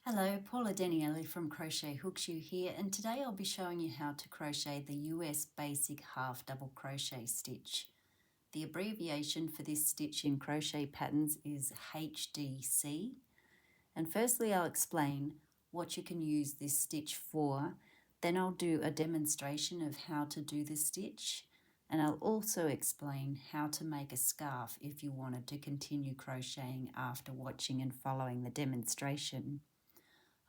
Hello, Paula Daniele from Crochet Hooks You here, and today I'll be showing you how to crochet the US Basic Half Double Crochet Stitch. The abbreviation for this stitch in crochet patterns is HDC. And firstly I'll explain what you can use this stitch for, then I'll do a demonstration of how to do the stitch, and I'll also explain how to make a scarf if you wanted to continue crocheting after watching and following the demonstration.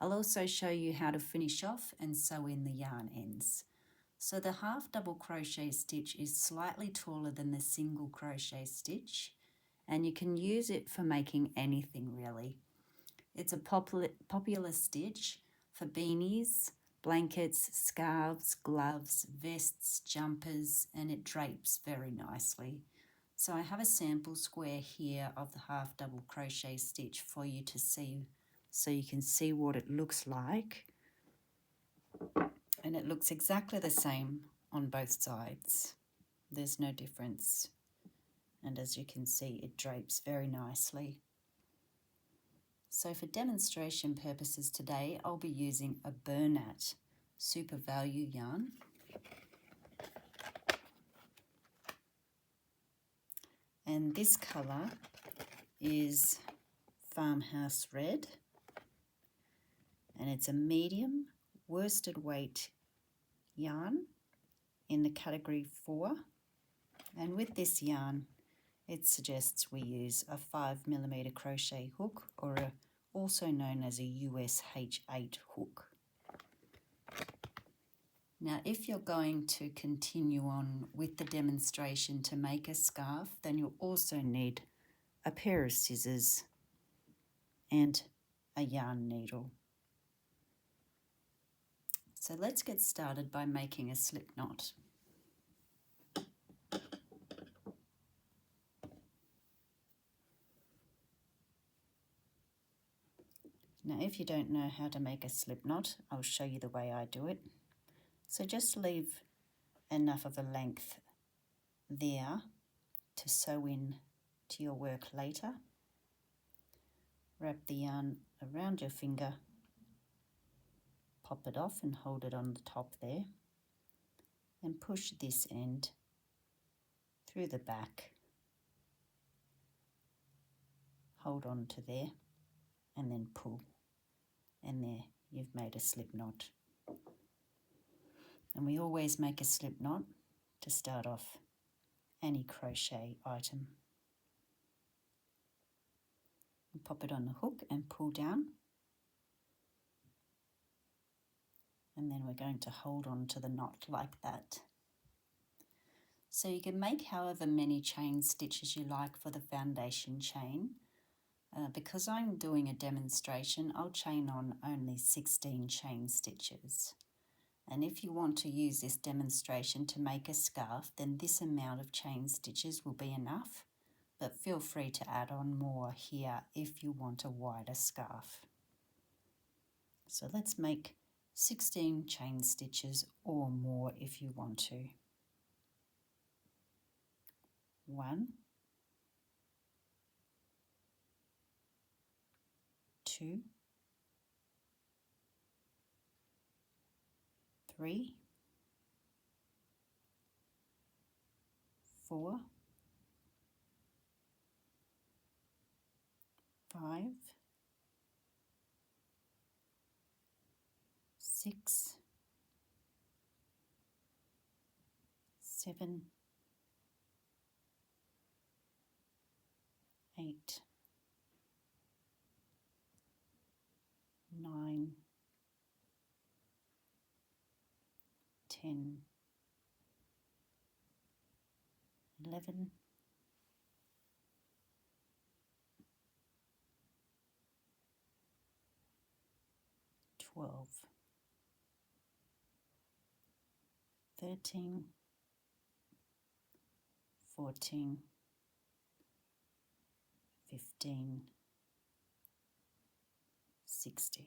I'll also show you how to finish off and sew in the yarn ends. So the half double crochet stitch is slightly taller than the single crochet stitch, and you can use it for making anything really. It's a popular stitch for beanies, blankets, scarves, gloves, vests, jumpers, and it drapes very nicely. So I have a sample square here of the half double crochet stitch for you to see, so you can see what it looks like, and it looks exactly the same on both sides. There's no difference, and as you can see it drapes very nicely. So for demonstration purposes today I'll be using a Bernat Super Value yarn, and this colour is Farmhouse Red, and it's a medium worsted weight yarn in the category 4, and with this yarn it suggests we use a 5mm crochet hook, or also known as a US H8 hook. Now if you're going to continue on with the demonstration to make a scarf, then you'll also need a pair of scissors and a yarn needle. So let's get started by making a slip knot. Now if you don't know how to make a slip knot, I'll show you the way I do it. So just leave enough of a length there to sew in to your work later. Wrap the yarn around your finger, pop it off and hold it on the top there, and push this end through the back, hold on to there, and then pull, and there you've made a slip knot. And we always make a slip knot to start off any crochet item. We pop it on the hook and pull down, and then we're going to hold on to the knot like that. So you can make however many chain stitches you like for the foundation chain. Because I'm doing a demonstration, I'll chain on only 16 chain stitches. And if you want to use this demonstration to make a scarf, then this amount of chain stitches will be enough, but feel free to add on more here if you want a wider scarf. So let's make 16 chain stitches or more if you want to. 1, 2, 3, 4, 5, 6, 7, 8, 9, 10, 11, 12, 13, 14, 15, 16.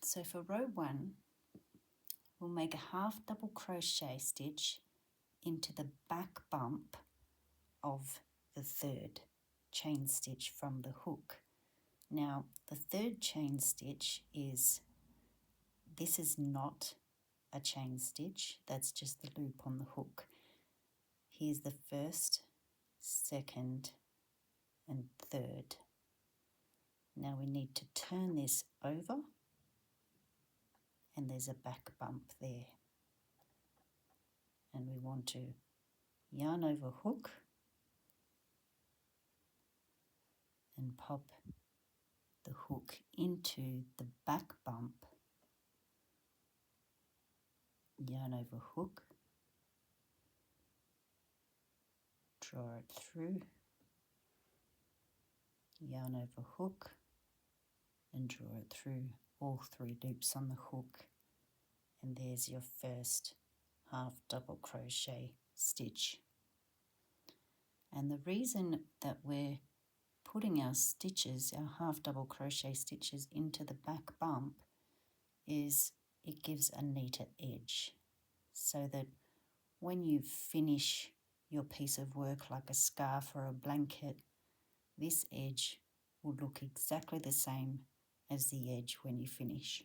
So for row 1, we'll make a half double crochet stitch into the back bump of the 3rd chain stitch from the hook. Now the third chain stitch this is not a chain stitch, that's just the loop on the hook. Here's the first, second and third. Now we need to turn this over and there's a back bump there. And we want to yarn over hook and pop the hook into the back bump, yarn over hook, draw it through, yarn over hook and draw it through all 3 loops on the hook, and there's your first half double crochet stitch. And the reason that we're putting our stitches, our half double crochet stitches, into the back bump is it gives a neater edge, so that when you finish your piece of work like a scarf or a blanket, this edge will look exactly the same as the edge when you finish.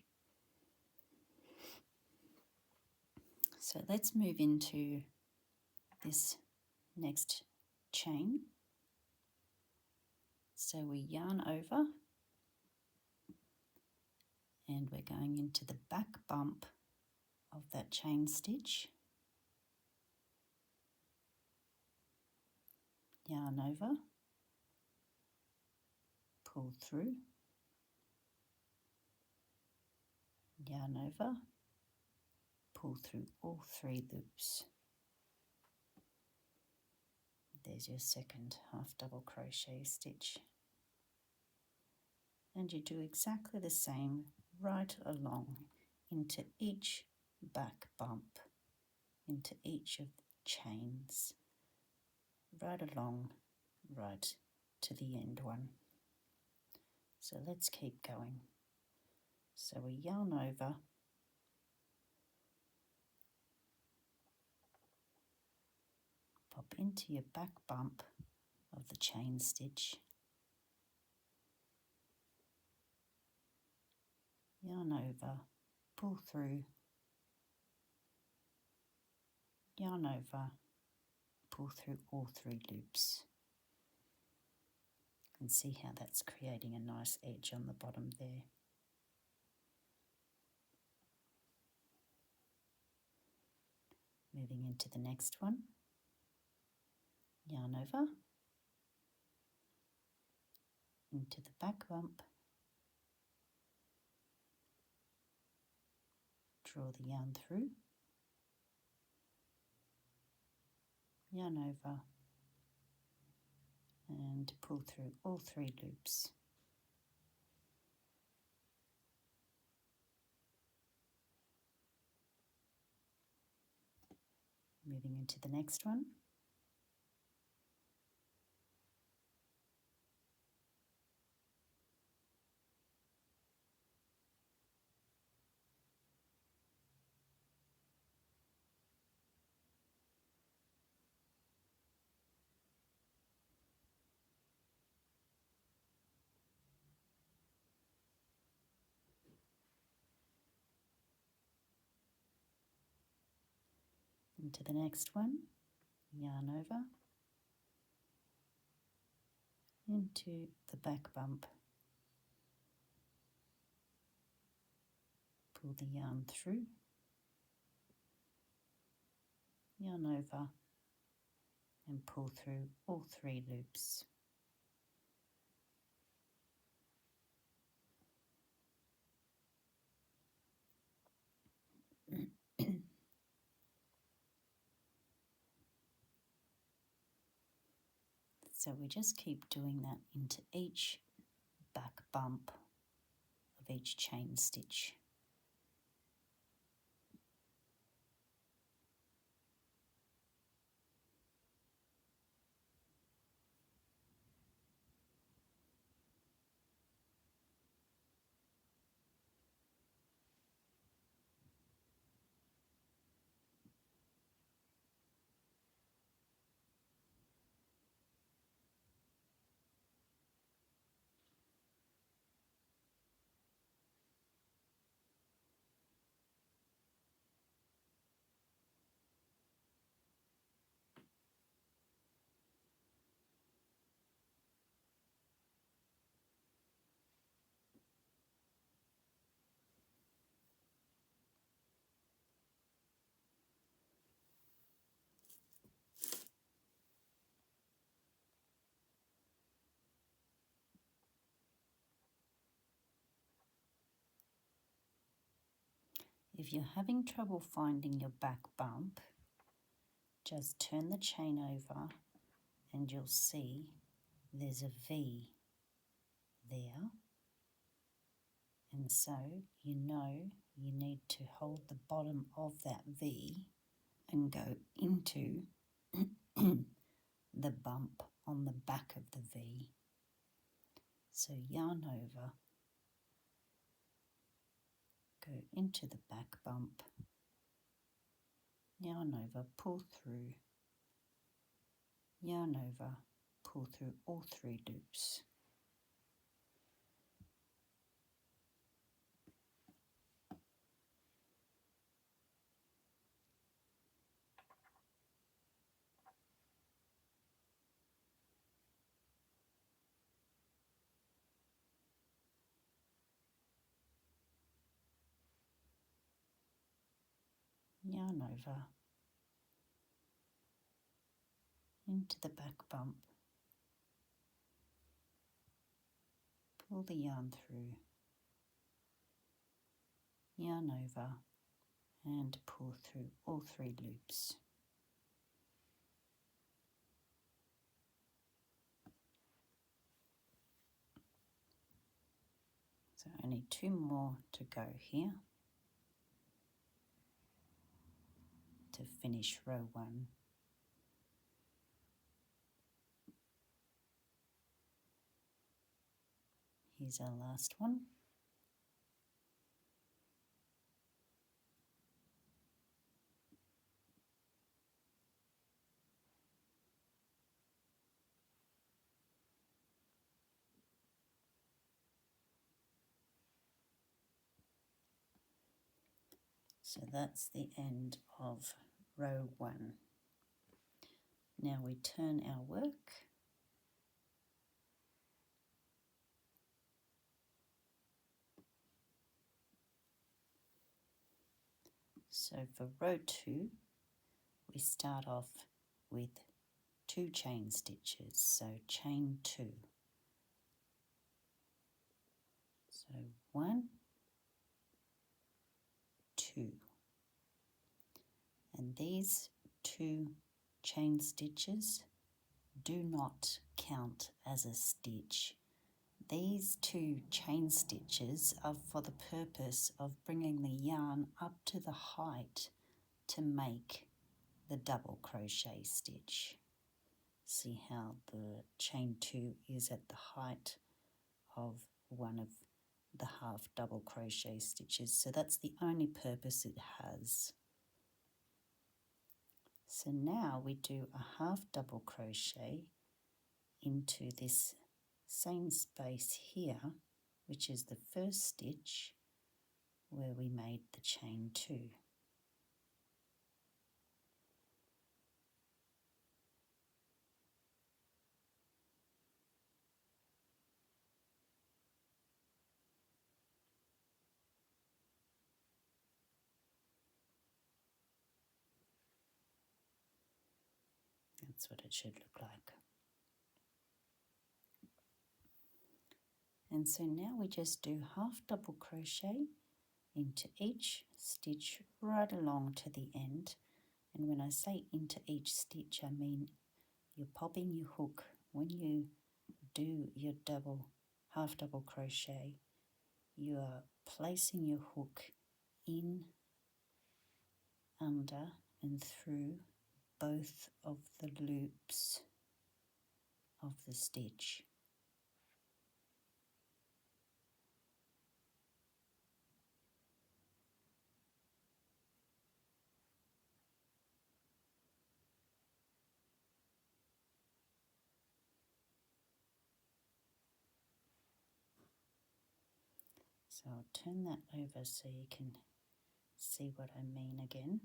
So let's move into this next chain. So we yarn over and we're going into the back bump of that chain stitch, yarn over, pull through, yarn over, pull through all 3 loops. There's your second half double crochet stitch. And you do exactly the same right along into each back bump, into each of the chains, right along, right to the end one. So let's keep going. So we yarn over, pop into your back bump of the chain stitch, yarn over, pull through, yarn over, pull through all 3 loops. And see how that's creating a nice edge on the bottom there. Moving into the next one, yarn over, into the back bump, draw the yarn through, yarn over and pull through all 3 loops. Moving into the next one, into the next one, yarn over, into the back bump, pull the yarn through, yarn over and pull through all 3 loops. So we just keep doing that into each back bump of each chain stitch. If you're having trouble finding your back bump, just turn the chain over and you'll see there's a V there. And so you know you need to hold the bottom of that V and go into the bump on the back of the V. So yarn over, go into the back bump, yarn over, pull through, yarn over, pull through all 3 loops. Yarn over, into the back bump, pull the yarn through, yarn over and pull through all 3 loops. So only 2 more to go here to finish row 1. Here's our last one. So that's the end of row 1. Now we turn our work. So for row 2, we start off with 2 chain stitches. So chain 2. So 1, 2. And these 2 chain stitches do not count as a stitch. These 2 chain stitches are for the purpose of bringing the yarn up to the height to make the double crochet stitch. See how the chain 2 is at the height of one of the half double crochet stitches. So that's the only purpose it has. So now we do a half double crochet into this same space here, which is the first stitch where we made the chain 2. That's what it should look like. And so now we just do half double crochet into each stitch right along to the end. And when I say into each stitch, I mean you're popping your hook. When you do your half double crochet, you are placing your hook in, under and through both of the loops of the stitch. So I'll turn that over so you can see what I mean again.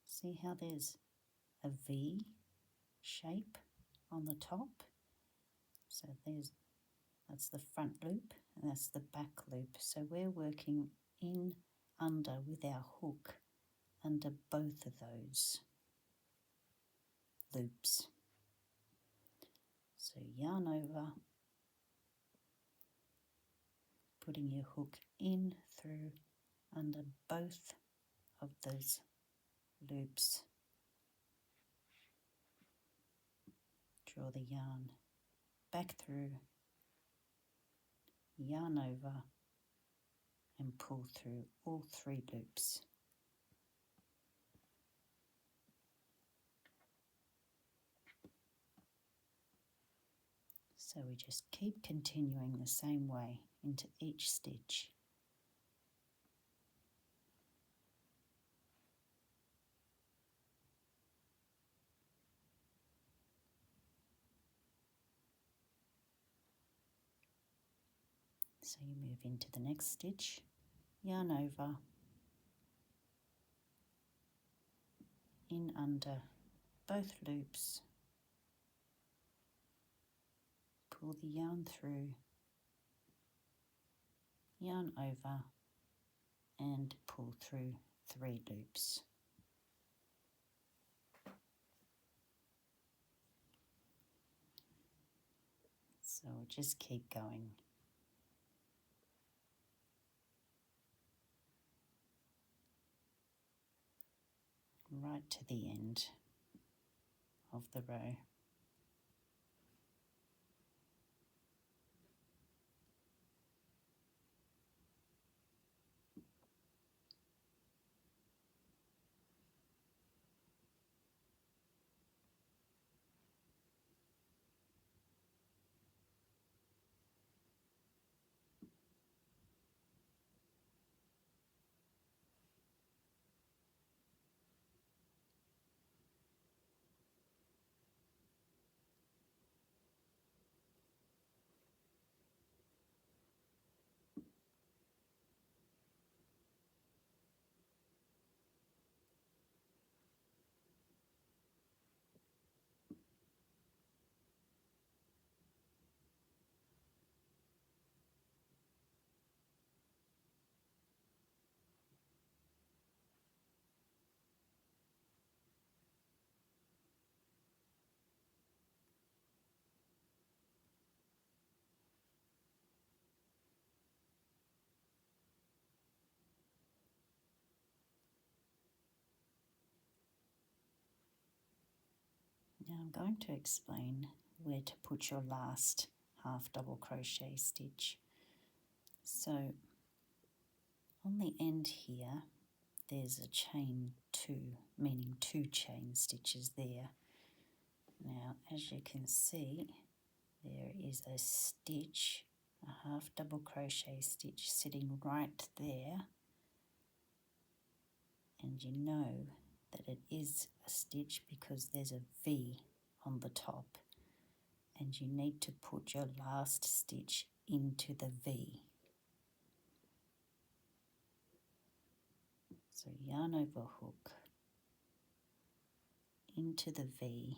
See how there's a V shape on the top? So that's the front loop and that's the back loop. So we're working in, under with our hook under both of those loops. So yarn over, putting your hook in, through under both of those loops. Draw the yarn back through, yarn over, and pull through all 3 loops. So we just keep continuing the same way into each stitch. So you move into the next stitch, yarn over, in under both loops, pull the yarn through, yarn over, and pull through 3 loops. So we'll just keep going. Right to the end of the row. Now I'm going to explain where to put your last half double crochet stitch. So on the end here there's a chain 2, meaning 2 chain stitches there. Now as you can see, there is a stitch, a half double crochet stitch sitting right there, and you know that it is a stitch because there's a V on the top, and you need to put your last stitch into the V. So yarn over hook, into the V,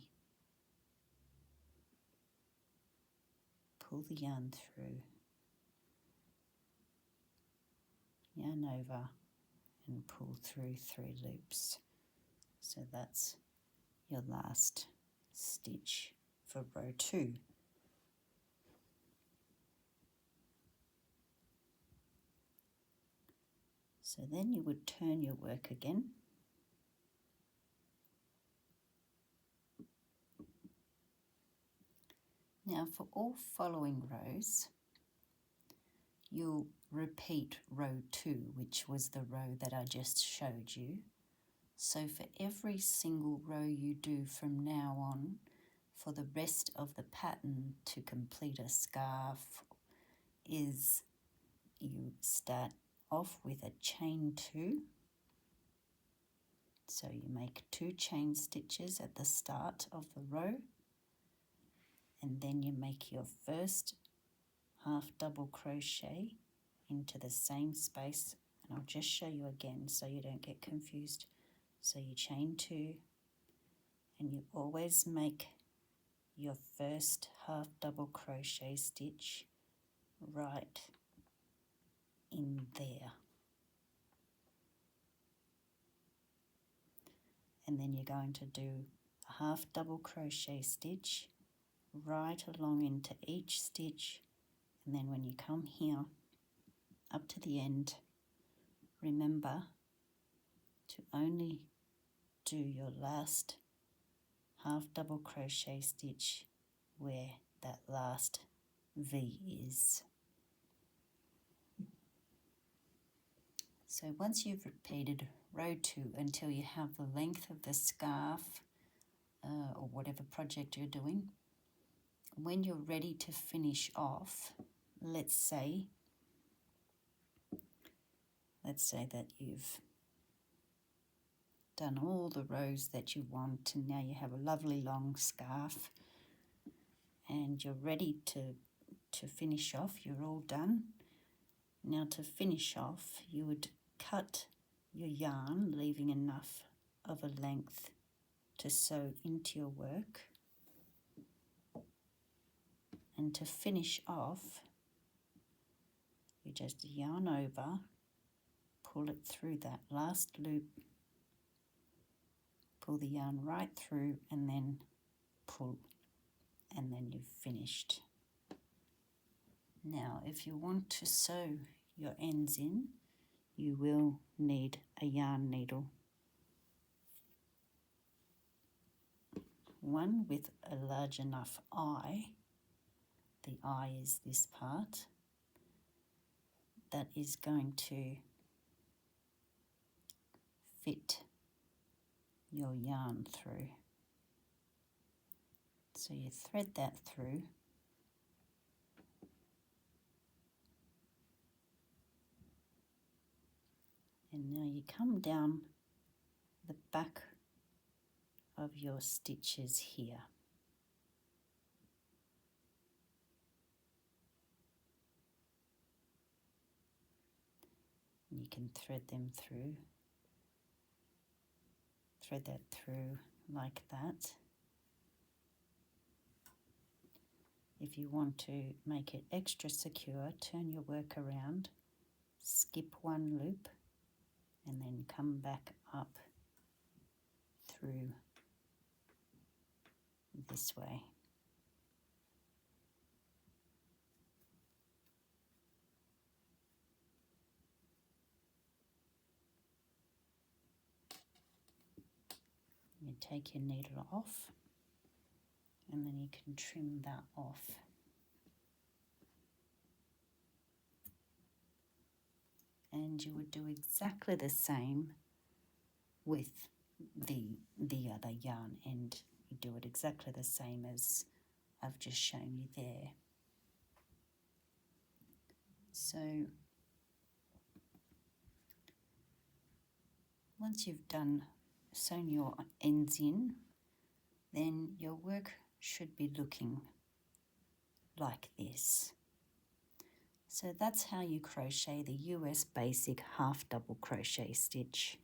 pull the yarn through, yarn over, and pull through 3 loops. So that's your last stitch for row 2. So then you would turn your work again. Now for all following rows, you'll repeat row 2, which was the row that I just showed you. So for every single row you do from now on, for the rest of the pattern to complete a scarf, is you start off with a chain 2. So you make 2 chain stitches at the start of the row, and then you make your first half double crochet into the same space, and I'll just show you again so you don't get confused. So you chain 2, and you always make your first half double crochet stitch right in there, and then you're going to do a half double crochet stitch right along into each stitch, and then when you come here up to the end, remember to only do your last half double crochet stitch where that last V is. So once you've repeated row 2 until you have the length of the scarf or whatever project you're doing, when you're ready to finish off, let's say that you've done all the rows that you want and now you have a lovely long scarf and you're ready to finish off, you're all done. Now to finish off, you would cut your yarn, leaving enough of a length to sew into your work. And to finish off, you just yarn over, pull it through that last loop, pull the yarn right through and then pull, and then you've finished. Now if you want to sew your ends in, you will need a yarn needle. One with a large enough eye. The eye is this part that is going to fit your yarn through. So you thread that through, and now you come down the back of your stitches here. You can thread them through, thread that through like that. If you want to make it extra secure, turn your work around, skip one loop, and then come back up through this way. You take your needle off and then you can trim that off. And you would do exactly the same with the other yarn end. You do it exactly the same as I've just shown you there. So once you've sewn your ends in, then your work should be looking like this. So that's how you crochet the US Basic half double crochet stitch.